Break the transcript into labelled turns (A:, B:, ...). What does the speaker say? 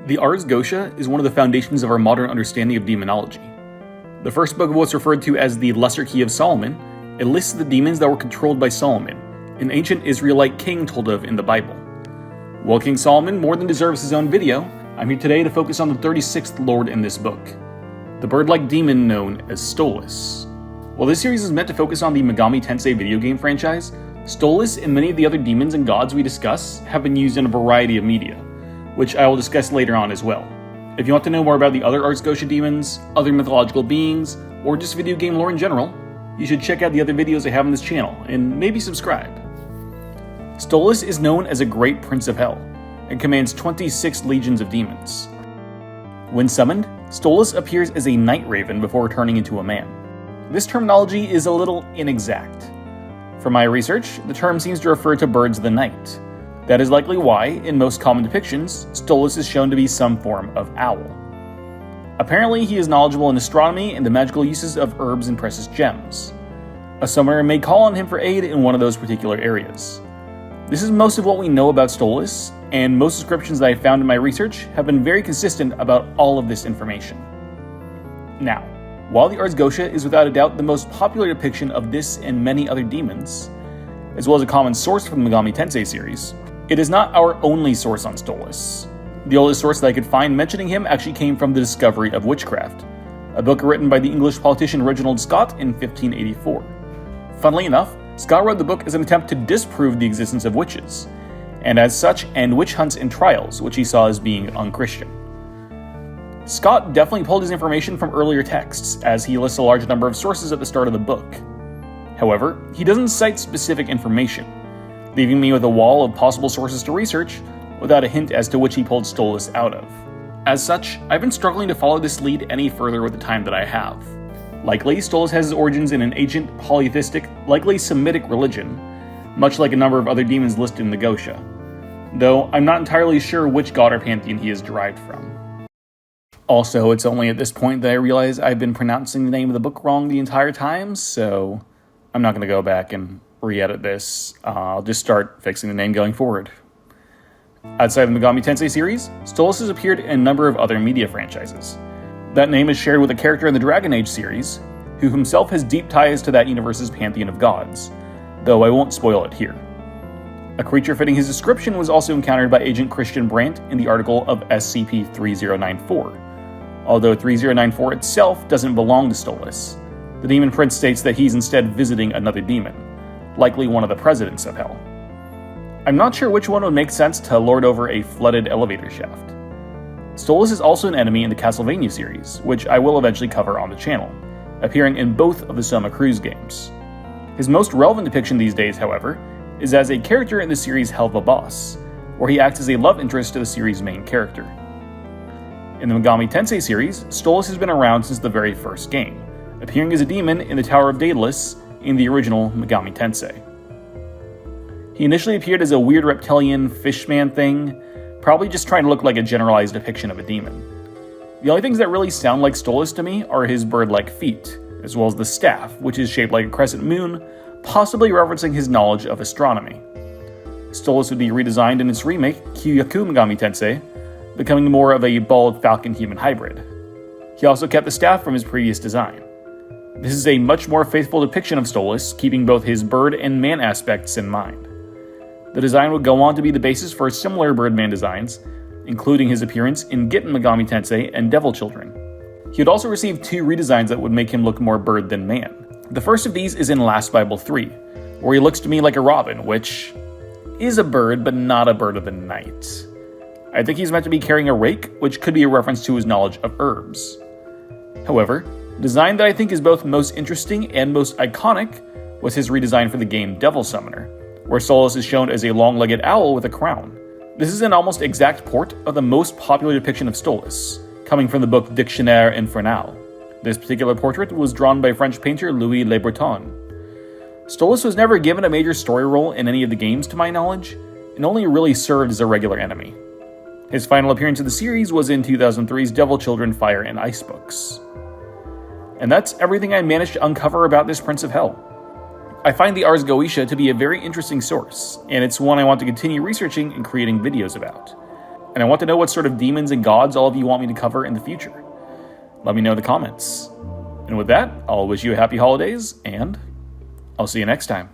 A: The Ars Goetia is one of the foundations of our modern understanding of demonology. The first book of what's referred to as the Lesser Key of Solomon, it lists the demons that were controlled by Solomon, an ancient Israelite king told of in the Bible. While King Solomon more than deserves his own video, I'm here today to focus on the 36th lord in this book, the bird-like demon known as Stolas. While this series is meant to focus on the Megami Tensei video game franchise, Stolas and many of the other demons and gods we discuss have been used in a variety of media, which I will discuss later on as well. If you want to know more about the other Ars Goetia demons, other mythological beings, or just video game lore in general, you should check out the other videos I have on this channel, and maybe subscribe. Stolas is known as a great prince of hell, and commands 26 legions of demons. When summoned, Stolas appears as a night raven before turning into a man. This terminology is a little inexact. From my research, the term seems to refer to birds of the night. That is likely why, in most common depictions, Stolas is shown to be some form of owl. Apparently, he is knowledgeable in astronomy and the magical uses of herbs and precious gems. A summoner may call on him for aid in one of those particular areas. This is most of what we know about Stolas, and most descriptions that I found in my research have been very consistent about all of this information. Now, while the Ars Goetia is without a doubt the most popular depiction of this and many other demons, as well as a common source for the Megami Tensei series, it is not our only source on Stolas. The oldest source that I could find mentioning him actually came from The Discovery of Witchcraft, a book written by the English politician Reginald Scot in 1584. Funnily enough, Scott wrote the book as an attempt to disprove the existence of witches, and as such end witch hunts and trials, which he saw as being unchristian. Scott definitely pulled his information from earlier texts, as he lists a large number of sources at the start of the book. However, he doesn't cite specific information, leaving me with a wall of possible sources to research without a hint as to which he pulled Stolas out of. As such, I've been struggling to follow this lead any further with the time that I have. Likely, Stolas has his origins in an ancient, polytheistic, likely Semitic religion, much like a number of other demons listed in the Goetia, though I'm not entirely sure which god or pantheon he is derived from. Also, it's only at this point that I realize I've been pronouncing the name of the book wrong the entire time, so I'm not going to go back and re-edit this. I'll just start fixing the name going forward. Outside of the Megami Tensei series, Stolas has appeared in a number of other media franchises. That name is shared with a character in the Dragon Age series, who himself has deep ties to that universe's pantheon of gods, though I won't spoil it here. A creature fitting his description was also encountered by Agent Christian Brandt in the article of SCP-3094, although 3094 itself doesn't belong to Stolas. The Demon Prince states that he's instead visiting another demon, likely one of the presidents of Hell. I'm not sure which one would make sense to lord over a flooded elevator shaft. Stolas is also an enemy in the Castlevania series, which I will eventually cover on the channel, appearing in both of the Soma Cruz games. His most relevant depiction these days, however, is as a character in the series Helva Boss, where he acts as a love interest to the series' main character. In the Megami Tensei series, Stolas has been around since the very first game, appearing as a demon in the Tower of Daedalus in the original Megami Tensei. He initially appeared as a weird reptilian fishman thing, probably just trying to look like a generalized depiction of a demon. The only things that really sound like Stolas to me are his bird-like feet, as well as the staff, which is shaped like a crescent moon, possibly referencing his knowledge of astronomy. Stolas would be redesigned in its remake, Kyoyaku Megami Tensei, becoming more of a bald falcon-human hybrid. He also kept the staff from his previous design. This is a much more faithful depiction of Stolas, keeping both his bird and man aspects in mind. The design would go on to be the basis for similar Birdman designs, including his appearance in Gitten Megami Tensei and Devil Children. He would also receive 2 redesigns that would make him look more bird than man. The first of these is in Last Bible 3, where he looks to me like a robin, which is a bird, but not a bird of the night. I think he's meant to be carrying a rake, which could be a reference to his knowledge of herbs. However, the design that I think is both most interesting and most iconic was his redesign for the game Devil Summoner, where Stolas is shown as a long-legged owl with a crown. This is an almost exact port of the most popular depiction of Stolas, coming from the book Dictionnaire Infernal. This particular portrait was drawn by French painter Louis Le Breton. Stolas was never given a major story role in any of the games to my knowledge, and only really served as a regular enemy. His final appearance in the series was in 2003's Devil Children Fire and Ice books. And that's everything I managed to uncover about this Prince of Hell. I find the Ars Goetia to be a very interesting source, and it's one I want to continue researching and creating videos about. and I want to know what sort of demons and gods all of you want me to cover in the future. Let me know in the comments. And with that, I'll wish you a happy holidays, and I'll see you next time.